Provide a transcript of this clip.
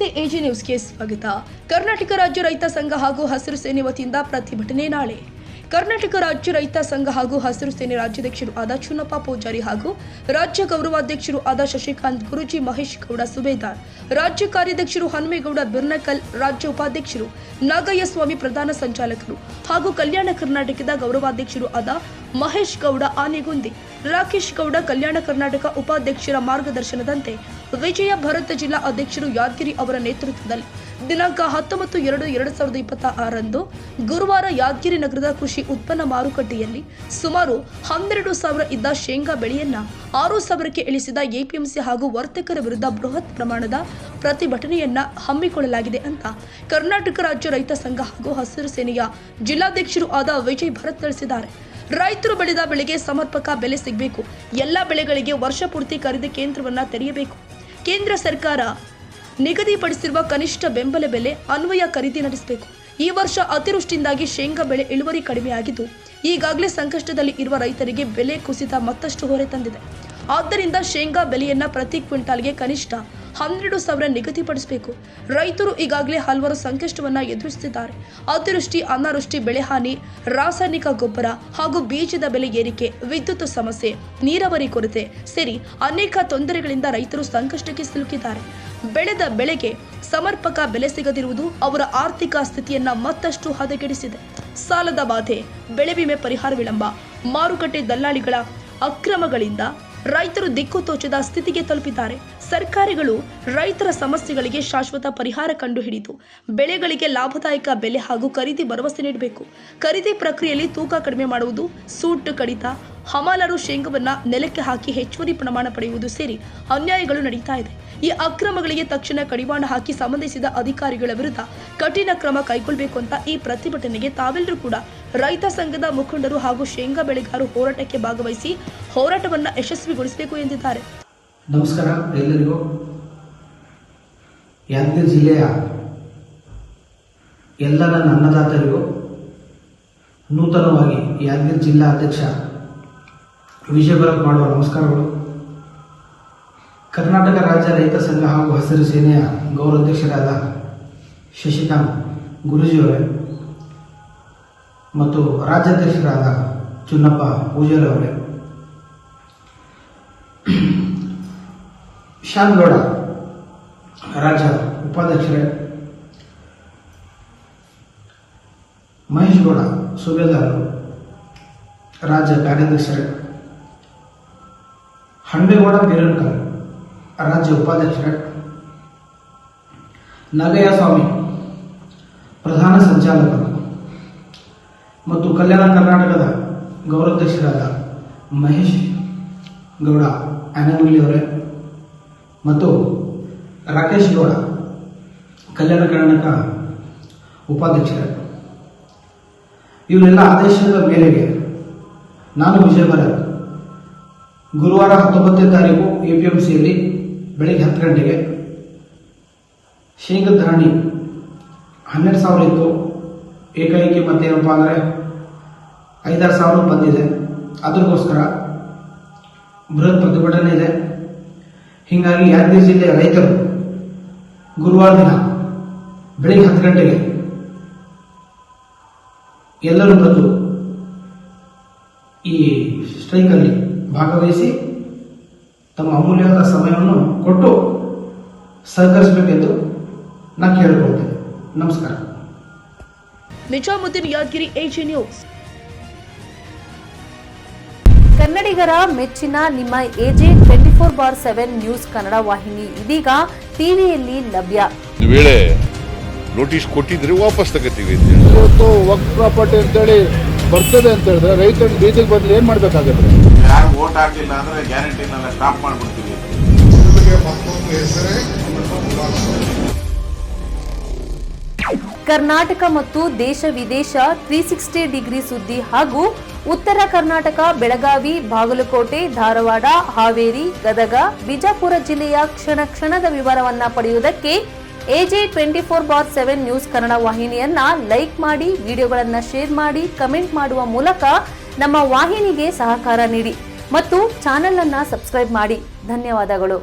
ನಮಸ್ತೆ ಎಜಿ ನ್ಯೂಸ್ಗೆ ಸ್ವಾಗತ. ಕರ್ನಾಟಕ ರಾಜ್ಯ ರೈತ ಸಂಘ ಹಾಗೂ ಹಸಿರು ಸೇನೆ ವತಿಯಿಂದ ಪ್ರತಿಭಟನೆ ನಾಳೆ. ಕರ್ನಾಟಕ ರಾಜ್ಯ ರೈತ ಸಂಘ ಹಾಗೂ ಹಸಿರು ಸೇನೆ ರಾಜ್ಯಾಧ್ಯಕ್ಷರು ಆದ ಚುನ್ನಪ್ಪ ಪೂಜಾರಿ ಹಾಗೂ ರಾಜ್ಯ ಗೌರವಾಧ್ಯಕ್ಷರು ಆದ ಶಶಿಕಾಂತ್ ಗುರುಜಿ, ಮಹೇಶ್ ಗೌಡ ಸುಬೇದಾರ್, ರಾಜ್ಯ ಕಾರ್ಯಾಧ್ಯಕ್ಷರು ಹನುಮೇಗೌಡ ಬಿರ್ನಕಲ್, ರಾಜ್ಯ ಉಪಾಧ್ಯಕ್ಷರು ನಾಗಯ್ಯ ಸ್ವಾಮಿ, ಪ್ರಧಾನ ಸಂಚಾಲಕರು ಹಾಗೂ ಕಲ್ಯಾಣ ಕರ್ನಾಟಕದ ಗೌರವಾಧ್ಯಕ್ಷರು ಆದ ಮಹೇಶ್ ಗೌಡ ಆನೆಗುಂದಿ, ರಾಕೇಶ್ ಗೌಡ, ಕಲ್ಯಾಣ ಕರ್ನಾಟಕ ಉಪಾಧ್ಯಕ್ಷರ ಮಾರ್ಗದರ್ಶನದಂತೆ ವಿಜಯ ಭರತ್ ಜಿಲ್ಲಾ ಅಧ್ಯಕ್ಷರು ಯಾದಗಿರಿ ಅವರ ನೇತೃತ್ವದಲ್ಲಿ ದಿನಾಂಕ 19/2/2026 ಗುರುವಾರ ಯಾದಗಿರಿ ನಗರದ ಕೃಷಿ ಉತ್ಪನ್ನ ಮಾರುಕಟ್ಟೆಯಲ್ಲಿ ಸುಮಾರು 12,000 ಇದ್ದ ಶೇಂಗಾ ಬೆಳೆಯನ್ನ 6,000ಕ್ಕೆ ಇಳಿಸಿದ ಎಪಿಎಂಸಿ ಹಾಗೂ ವರ್ತಕರ ವಿರುದ್ಧ ಬೃಹತ್ ಪ್ರಮಾಣದ ಪ್ರತಿಭಟನೆಯನ್ನ ಹಮ್ಮಿಕೊಳ್ಳಲಾಗಿದೆ ಅಂತ ಕರ್ನಾಟಕ ರಾಜ್ಯ ರೈತ ಸಂಘ ಹಾಗೂ ಹಸಿರು ಸೇನೆಯ ಜಿಲ್ಲಾಧ್ಯಕ್ಷರು ಆದ ವಿಜಯ್ ಭರತ್ ತಿಳಿಸಿದ್ದಾರೆ. ರೈತರು ಬೆಳೆದ ಬೆಳೆಗೆ ಸಮರ್ಪಕ ಬೆಲೆ ಸಿಗಬೇಕು. ಎಲ್ಲ ಬೆಳೆಗಳಿಗೆ ವರ್ಷ ಪೂರ್ತಿ ಖರೀದಿ ಕೇಂದ್ರವನ್ನ ತೆರೆಯಬೇಕು. ಕೇಂದ್ರ ಸರ್ಕಾರ ನಿಗದಿಪಡಿಸಿರುವ ಕನಿಷ್ಠ ಬೆಂಬಲ ಬೆಲೆ ಅನ್ವಯ ಖರೀದಿ ನಡೆಸಬೇಕು. ಈ ವರ್ಷ ಅತಿವೃಷ್ಟಿಯಿಂದಾಗಿ ಶೇಂಗಾ ಬೆಳೆ ಇಳುವರಿ ಕಡಿಮೆಯಾಗಿದ್ದು ಈಗಾಗಲೇ ಸಂಕಷ್ಟದಲ್ಲಿ ಇರುವ ರೈತರಿಗೆ ಬೆಲೆ ಕುಸಿತ ಮತ್ತಷ್ಟು ಹೊರೆ ತಂದಿದೆ. ಆದ್ದರಿಂದ ಶೇಂಗಾ ಬೆಲೆಯನ್ನ ಪ್ರತಿ ಕ್ವಿಂಟಾಲ್ಗೆ ಕನಿಷ್ಠ 12,000 ನಿಗದಿಪಡಿಸಬೇಕು. ರೈತರು ಈಗಾಗಲೇ ಹಲವಾರು ಸಂಕಷ್ಟವನ್ನ ಎದುರಿಸುತ್ತಿದ್ದಾರೆ. ಅತಿವೃಷ್ಟಿ, ಅನಾವೃಷ್ಟಿ, ಬೆಳೆ ಹಾನಿ, ರಾಸಾಯನಿಕ ಗೊಬ್ಬರ ಹಾಗೂ ಬೀಜದ ಬೆಲೆ ಏರಿಕೆ, ವಿದ್ಯುತ್ ಸಮಸ್ಯೆ, ನೀರಾವರಿ ಕೊರತೆ ಸೇರಿ ಅನೇಕ ತೊಂದರೆಗಳಿಂದ ರೈತರು ಸಂಕಷ್ಟಕ್ಕೆ ಸಿಲುಕಿದ್ದಾರೆ. ಬೆಳೆದ ಬೆಳೆಗೆ ಸಮರ್ಪಕ ಬೆಲೆ ಸಿಗದಿರುವುದು ಅವರ ಆರ್ಥಿಕ ಸ್ಥಿತಿಯನ್ನ ಮತ್ತಷ್ಟು ಹದಗೆಡಿಸಿದೆ. ಸಾಲದ ಬಾಧೆ, ಬೆಳೆ ವಿಮೆ ಪರಿಹಾರ ವಿಳಂಬ, ಮಾರುಕಟ್ಟೆ ದಲ್ಲಾಳಿಗಳ ಅಕ್ರಮಗಳಿಂದ ರೈತರು ದಿಕ್ಕು ತೋಚದ ಸ್ಥಿತಿಗೆ ತಲುಪಿದ್ದಾರೆ. ಸರ್ಕಾರಗಳು ರೈತರ ಸಮಸ್ಯೆಗಳಿಗೆ ಶಾಶ್ವತ ಪರಿಹಾರ ಕಂಡುಹಿಡಿದು ಬೆಳೆಗಳಿಗೆ ಲಾಭದಾಯಕ ಬೆಲೆ ಹಾಗೂ ಖರೀದಿ ಭರವಸೆ ನೀಡಬೇಕು. ಖರೀದಿ ಪ್ರಕ್ರಿಯೆಯಲ್ಲಿ ತೂಕ ಕಡಿಮೆ ಮಾಡುವುದು, ಸೂಟ್ ಕಡಿತ, ಹಮಾಲರು ಶೇಂಗವನ್ನ ನೆಲಕ್ಕೆ ಹಾಕಿ ಹೆಚ್ಚುವರಿ ಪ್ರಮಾಣ ಪಡೆಯುವುದು ಸೇರಿ ಅನ್ಯಾಯಗಳು ನಡೀತಾ ಇದೆ. ಈ ಅಕ್ರಮಗಳಿಗೆ ತಕ್ಷಣ ಕಡಿವಾಣ ಹಾಕಿ ಸಂಬಂಧಿಸಿದ ಅಧಿಕಾರಿಗಳ ವಿರುದ್ಧ ಕಠಿಣ ಕ್ರಮ ಕೈಗೊಳ್ಳಬೇಕು ಅಂತ ಈ ಪ್ರತಿಭಟನೆಗೆ ತಾವೆಲ್ಲರೂ ಕೂಡ ರೈತ ಸಂಘದ ಮುಖಂಡರು ಹಾಗೂ ಶೇಂಗಾ ಬೆಳೆಗಾರರು ಹೋರಾಟಕ್ಕೆ ಭಾಗವಹಿಸಿ ಹೋರಾಟವನ್ನ ಯಶಸ್ವಿಗೊಳಿಸಬೇಕು ಎಂದಿದ್ದಾರೆ. ನಮಸ್ಕಾರ ಎಲ್ಲರಿಗೂ. ಯಾದಗಿರಿ ಜಿಲ್ಲೆಯ ಎಲ್ಲ ನನ್ನ ಅನ್ನದಾತರಿಗೂ ನೂತನವಾಗಿ ಯಾದಗಿರಿ ಜಿಲ್ಲಾ ಅಧ್ಯಕ್ಷ ವಿಜಯ ಭರತ್ ಮಾಡುವ ನಮಸ್ಕಾರಗಳು. ಕರ್ನಾಟಕ ರಾಜ್ಯ ರೈತ ಸಂಘ ಹಾಗೂ ಹಸಿರು ಸೇನೆಯ ಗೌರವಾಧ್ಯಕ್ಷರಾದ ಶಶಿಕಾಂತ್ ಗುರುಜಿಯವರೇ ಮತ್ತು ರಾಜ್ಯಾಧ್ಯಕ್ಷರಾದ ಚುನ್ನಪ್ಪ ಪೂಜಾರಿ ಅವರೇ, ಶಾಂತಗೌಡ ರಾಜ್ಯ ಉಪಾಧ್ಯಕ್ಷರೇ, ಮಹೇಶ್ ಗೌಡ ಸುಬೇದಾರ್ ರಾಜ್ಯ ಕಾರ್ಯಾಧ್ಯಕ್ಷರೇ, ಹನುಮೇಗೌಡ ಬಿರನ್ಕರ್ ರಾಜ್ಯ ಉಪಾಧ್ಯಕ್ಷರೇ, ನಾಗಯ್ಯ ಸ್ವಾಮಿ ಪ್ರಧಾನ ಸಂಚಾಲಕರು ಮತ್ತು ಕಲ್ಯಾಣ ಕರ್ನಾಟಕದ ಗೌರವಾಧ್ಯಕ್ಷರಾದ ಮಹೇಶ್ ಗೌಡ ಆನೆಗುಂದಿ ಅವರೇ ಮತ್ತು ರಾಕೇಶ್ ಗೌಡ ಕಲ್ಯಾಣ ಕರ್ನಾಟಕ ಉಪಾಧ್ಯಕ್ಷರೇ, ಇವರೆಲ್ಲ ಆದೇಶದ ಮೇರೆಗೆ ನಾನು ವಿಜಯ ಭರತ್ ಗುರುವಾರ 19ನೇ ತಾರೀಕು ಎಪಿಎಂಸಿಯಲ್ಲಿ ಬೆಳಗ್ಗೆ 10 ಗಂಟೆಗೆ ಶೇಂಗಾ ಧಾರಣಿ 12,000 ಇತ್ತು. ಏಕೈಕಿ ಮತ್ತೇನಪ್ಪ ಅಂದರೆ 5,000 ಬಂದಿದೆ. ಅದಕ್ಕೋಸ್ಕರ ಬೃಹತ್ ಪ್ರತಿಭಟನೆ ಇದೆ. ಹೀಗಾಗಿ ಯಾದಗಿರಿ ಜಿಲ್ಲೆಯ ರೈತರು ಗುರುವಾರ ದಿನ ಬೆಳಗ್ಗೆ 10 ಗಂಟೆಗೆ ಎಲ್ಲರೂ ಬಂದು ಈ ಸ್ಟ್ರೈಕಲ್ಲಿ ಭಾಗವಹಿಸಿ ತಮ್ಮ ಅಮೂಲ್ಯವಾದ ಸಮಯವನ್ನು ಕೊಟ್ಟು ಸಹಕರಿಸಬೇಕೆಂದು ನಾನು ಕೇಳಿಕೊಳ್ತೇನೆ. ನಮಸ್ಕಾರ. Nizamuddin, Yadgiri, AG news. ಕನ್ನಡಿಗರ ಮೆಚ್ಚಿನ ನಿಮ್ಮ ಎಜೆ 24/7 ನ್ಯೂಸ್ ಕನ್ನಡ ವಾಹಿನಿ ಇದೀಗ ಟಿವಿಯಲ್ಲಿ ಲಭ್ಯ. ವೇಳೆ ನೋಟಿಸ್ ಕೊಟ್ಟಿದ್ರೆ ವಾಪಸ್ ತಗೋತೀವಿ. ಇವತ್ತು ವಕ್ಫ್ ಪ್ರಾಪರ್ಟಿ ಅಂತೇಳಿ ಬರ್ತದೆ ಅಂತ ಹೇಳಿದ್ರೆ ರೈತರು ಬೀದಿಗೆ ಬದಲು ಏನ್ ಮಾಡ್ಬೇಕಾಗುತ್ತೆ? ಯಾರು ವೋಟ್ ಹಾಕಿಲ್ಲ ಅಂದ್ರೆ ಗ್ಯಾರಂಟಿನೆಲ್ಲ ಸ್ಟಾಪ್ ಮಾಡ್ಬಿಡ್ತೀವಿ. ಕರ್ನಾಟಕ ಮತ್ತು ದೇಶ ವಿದೇಶ 360 ಡಿಗ್ರಿ ಸುದ್ದಿ ಹಾಗೂ ಉತ್ತರ ಕರ್ನಾಟಕ, ಬೆಳಗಾವಿ, ಬಾಗಲಕೋಟೆ, ಧಾರವಾಡ, ಹಾವೇರಿ, ಗದಗ, ಬಿಜಾಪುರ ಜಿಲ್ಲೆಯ ಕ್ಷಣ ಕ್ಷಣದ ವಿವರವನ್ನ ಪಡೆಯುವುದಕ್ಕೆ ಎಜೆ 24/7 ನ್ಯೂಸ್ ಕನ್ನಡ ವಾಹಿನಿಯನ್ನ ಲೈಕ್ ಮಾಡಿ, ವಿಡಿಯೋಗಳನ್ನ ಶೇರ್ ಮಾಡಿ, ಕಮೆಂಟ್ ಮಾಡುವ ಮೂಲಕ ನಮ್ಮ ವಾಹಿನಿಗೆ ಸಹಕಾರ ನೀಡಿ ಮತ್ತು ಚಾನೆಲ್ ಅನ್ನ ಸಬ್ಸ್ಕ್ರೈಬ್ ಮಾಡಿ. ಧನ್ಯವಾದಗಳು.